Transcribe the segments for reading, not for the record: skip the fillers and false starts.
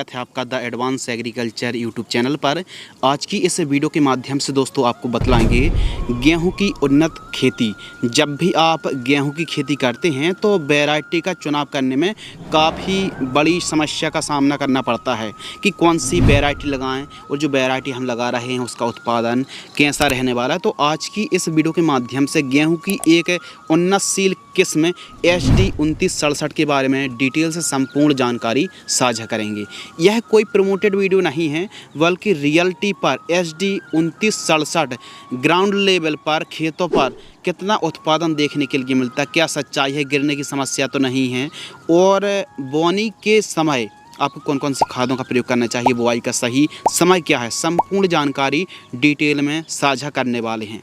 स्वागत है आपका the advance agriculture YouTube channel पर। आज की इस वीडियो के माध्यम से दोस्तों आपको बतलाएंगे गेहूं की उन्नत खेती। जब भी आप गेहूं की खेती करते हैं तो वैरायटी का चुनाव करने में काफ़ी बड़ी समस्या का सामना करना पड़ता है कि कौन सी वैरायटी लगाएं और जो वैरायटी हम लगा रहे हैं उसका उत्पादन कैसा रहने वाला है। तो आज की इस वीडियो के माध्यम से गेहूँ की एक उन्नतशील किस्म HD 2967 के बारे में डिटेल से संपूर्ण जानकारी साझा करेंगे। यह कोई प्रमोटेड वीडियो नहीं है बल्कि रियलिटी पर HD 2967 ग्राउंड लेवल पर खेतों पर कितना उत्पादन देखने के लिए मिलता है, क्या सच्चाई है, गिरने की समस्या तो नहीं है, और बोनी के समय आपको कौन कौन सी खादों का प्रयोग करना चाहिए, बुआई का सही समय क्या है, संपूर्ण जानकारी डिटेल में साझा करने वाले हैं।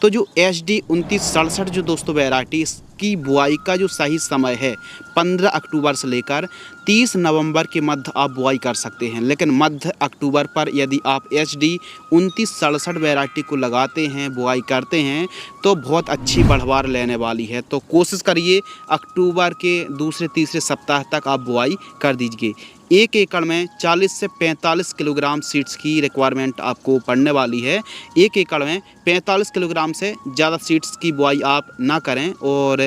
तो जो HD 2967 जो दोस्तों वैरायटी की बुआई का जो सही समय है 15 अक्टूबर से लेकर 30 नवंबर के मध्य आप बुआई कर सकते हैं। लेकिन मध्य अक्टूबर पर यदि आप HD 2967 वैरायटी को लगाते हैं, बुआई करते हैं तो बहुत अच्छी बढ़वार लेने वाली है। तो कोशिश करिए अक्टूबर के दूसरे तीसरे सप्ताह तक आप बुआई कर दीजिए। 1 एकड़ में 40 से 45 किलोग्राम सीड्स की रिक्वायरमेंट आपको पड़ने वाली है। 1 एकड़ में 45 किलोग्राम से ज़्यादा सीड्स की बुआई आप ना करें और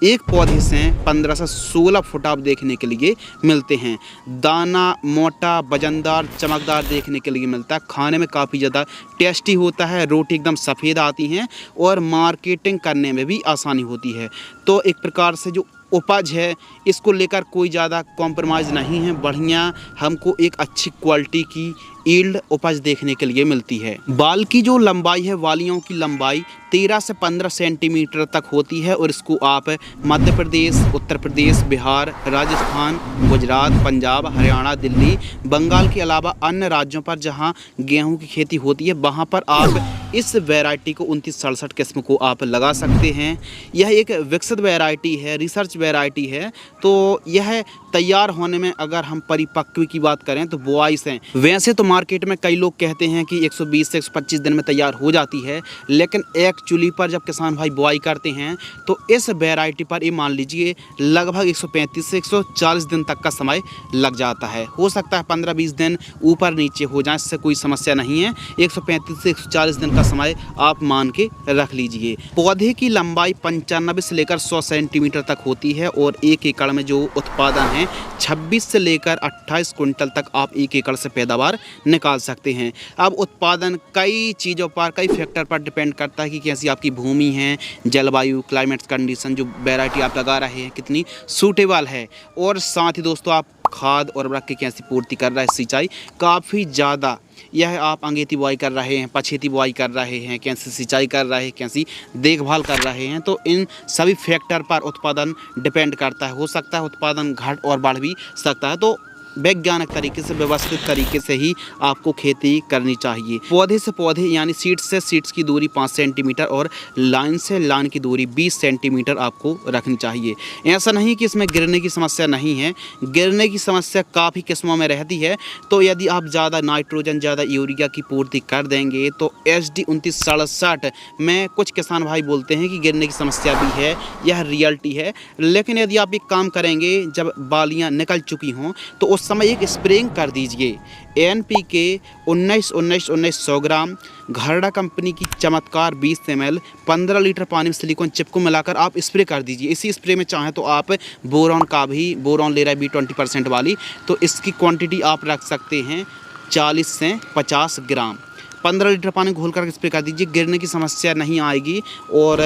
एक पौधे से 15 से 16 फुट आप देखने के लिए मिलते हैं। दाना मोटा, वजनदार, चमकदार देखने के लिए मिलता है। खाने में काफ़ी ज़्यादा टेस्टी होता है, रोटी एकदम सफ़ेद आती हैं और मार्केटिंग करने में भी आसानी होती है। तो एक प्रकार से जो उपज है इसको लेकर कोई ज़्यादा कॉम्प्रोमाइज़ नहीं है। बढ़िया हमको एक अच्छी क्वालिटी की ईल्ड उपज देखने के लिए मिलती है। बाल की जो लंबाई है, वालियों की लंबाई 13 से 15 सेंटीमीटर तक होती है और इसको आप मध्य प्रदेश, उत्तर प्रदेश, बिहार, राजस्थान, गुजरात, पंजाब, हरियाणा, दिल्ली, बंगाल के अलावा अन्य राज्यों पर जहां गेहूं की खेती होती है वहां पर आप इस वैरायटी को 2967 किस्म को आप लगा सकते हैं। यह एक विकसित वैरायटी है, रिसर्च वैरायटी है। तो यह तैयार होने में अगर हम परिपक्व की बात करें तो बुआई से, वैसे तो मार्केट में कई लोग कहते हैं कि 120 से 125 दिन में तैयार हो जाती है, लेकिन एक्चुअली पर जब किसान भाई बुआई करते हैं तो इस वैरायटी पर ये मान लीजिए लगभग 135 से 140 दिन तक का समय लग जाता है। हो सकता है 15-20 दिन ऊपर नीचे हो जाए, इससे कोई समस्या नहीं है। 135 से 140 दिन का समय आप मान के रख लीजिए। पौधे की लंबाई 95 से लेकर 100 सेंटीमीटर तक होती है और 1 एकड़ में जो उत्पादन है 26 से लेकर 28 कुंटल तक आप 1 एकड़ से पैदावार निकाल सकते हैं। अब उत्पादन कई चीज़ों पर, कई फैक्टर पर डिपेंड करता है कि कैसी आपकी भूमि है, जलवायु, क्लाइमेट कंडीशन, जो वैरायटी आप लगा रहे हैं कितनी सूटेबल है, और साथ ही दोस्तों आप खाद और उर्वरक की कैसी पूर्ति कर रहे हैं, सिंचाई काफ़ी ज़्यादा, यह आप अंगेती बुआई कर रहे हैं, पछेती बुआई कर रहे हैं, कैसी सिंचाई कर रहे हैं, कैसी देखभाल कर रहे हैं, तो इन सभी फैक्टर पर उत्पादन डिपेंड करता है। हो सकता है उत्पादन घट और बढ़ भी सकता है। तो वैज्ञानिक तरीके से, व्यवस्थित तरीके से ही आपको खेती करनी चाहिए। पौधे से पौधे यानी सीड्स से सीड्स की दूरी 5 सेंटीमीटर और लाइन से लाइन की दूरी 20 सेंटीमीटर आपको रखनी चाहिए। ऐसा नहीं कि इसमें गिरने की समस्या नहीं है, गिरने की समस्या काफ़ी किस्मों में रहती है। तो यदि आप ज़्यादा नाइट्रोजन, ज़्यादा यूरिया की पूर्ति कर देंगे तो HD 2967 में कुछ किसान भाई बोलते हैं कि गिरने की समस्या भी है, यह रियलिटी है। लेकिन यदि आप एक काम करेंगे, जब बालियाँ निकल चुकी हों तो उस समय एक स्प्रेइंग कर दीजिए। NPK 19-19-19 ग्राम, घरड़ा कंपनी की चमत्कार 20 ml, 15 लीटर पानी में सिलिकॉन चिप को मिलाकर आप स्प्रे कर दीजिए। इसी स्प्रे में चाहें तो आप बोरॉन का भी, बोरॉन ले रहा है B20% वाली, तो इसकी क्वांटिटी आप रख सकते हैं 40 से 50 ग्राम। 15 लीटर पानी घोल कर स्प्रे कर दीजिए, गिरने की समस्या नहीं आएगी। और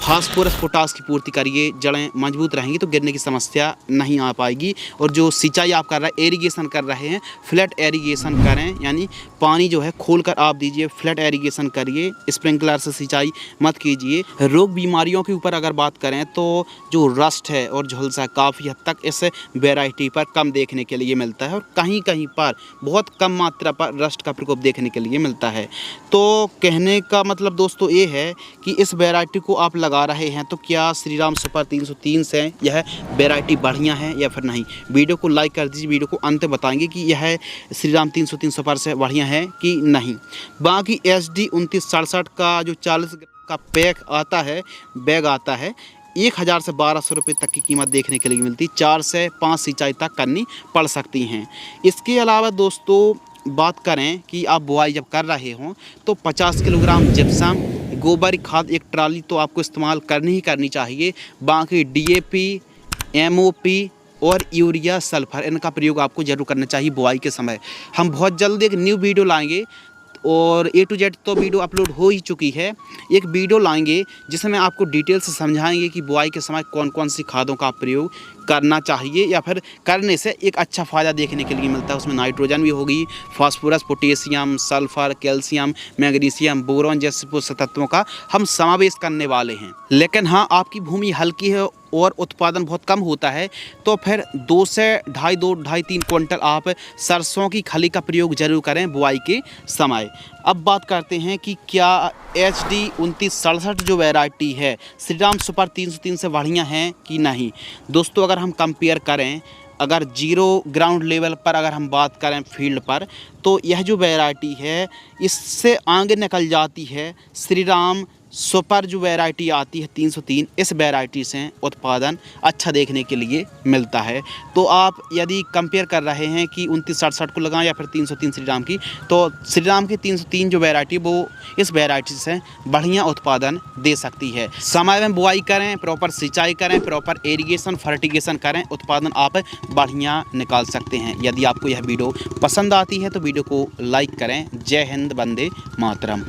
फास्फोरस, पोटास की पूर्ति करिए, जड़ें मजबूत रहेंगी तो गिरने की समस्या नहीं आ पाएगी। और जो सिंचाई आप कर रहे हैं, एरीगेशन कर रहे हैं, फ्लैट एरीगेशन करें, यानी पानी जो है खोल कर आप दीजिए, फ्लैट एरीगेशन करिए, स्प्रिंकलर से सिंचाई मत कीजिए। रोग बीमारियों के ऊपर अगर बात करें तो जो रस्ट है और झुलसा काफ़ी हद तक इस वैरायटी पर कम देखने के लिए मिलता है और कहीं कहीं पर बहुत कम मात्रा पर रस्ट का प्रकोप देखने के लिए मिलता है। तो कहने का मतलब दोस्तों ये है कि इस वैरायटी को आप लगा रहे हैं तो क्या श्रीराम सुपर 303 से यह वैरायटी बढ़िया है या फिर नहीं। वीडियो को लाइक कर दीजिए, वीडियो को अंत बताएंगे कि यह श्रीराम 303 सुपर से बढ़िया है कि नहीं। बाकी HD 2967 का जो 40 का पैक आता है, बैग आता है, 1000 से 1200 रुपये तक की कीमत देखने के लिए मिलती। 4 से 5 सिंचाई तक करनी पड़ सकती हैं। इसके अलावा दोस्तों बात करें कि आप बुआई जब कर रहे हों तो 50 किलोग्राम जिप्सम, गोबर खाद 1 ट्राली तो आपको इस्तेमाल करनी ही करनी चाहिए। बाकी DAP, MOP और यूरिया, सल्फर, इनका प्रयोग आपको जरूर करना चाहिए बुआई के समय। हम बहुत जल्द एक न्यू वीडियो लाएंगे और A to Z तो वीडियो अपलोड हो ही चुकी है। एक वीडियो लाएंगे जिसमें आपको डिटेल से समझाएंगे कि बुआई के समय कौन कौन सी खादों का प्रयोग करना चाहिए या फिर करने से एक अच्छा फ़ायदा देखने के लिए मिलता है। उसमें नाइट्रोजन भी होगी, phosphorus, potassium, sulphur, calcium, magnesium, boron जैसे पोषक तत्वों का हम समावेश करने वाले हैं। लेकिन हाँ, आपकी भूमि हल्की है और उत्पादन बहुत कम होता है तो फिर 2 से ढाई 3 क्विंटल आप सरसों की खली का प्रयोग जरूर करें बुआई के समय। अब बात करते हैं कि क्या HD 2967 जो वैरायटी है श्रीराम सुपर 303 से बढ़िया है कि नहीं। दोस्तों अगर हम कंपेयर करें, अगर जीरो ग्राउंड लेवल पर अगर हम बात करें फील्ड पर, तो यह जो वैरायटी है इससे आगे निकल जाती है श्रीराम सुपर जो वैरायटी आती है 303। इस वैरायटी से उत्पादन अच्छा देखने के लिए मिलता है। तो आप यदि कंपेयर कर रहे हैं कि 2967 को लगाएं या फिर 303 श्रीराम की, तो श्रीराम की 303 जो वैरायटी वो इस वैरायटी से बढ़िया उत्पादन दे सकती है। समय में बुआई करें, प्रॉपर सिंचाई करें, प्रॉपर इरिगेशन फर्टिगेशन करें, उत्पादन आप बढ़िया निकाल सकते हैं। यदि आपको यह वीडियो पसंद आती है तो वीडियो को लाइक करें। जय हिंद, वंदे मातरम।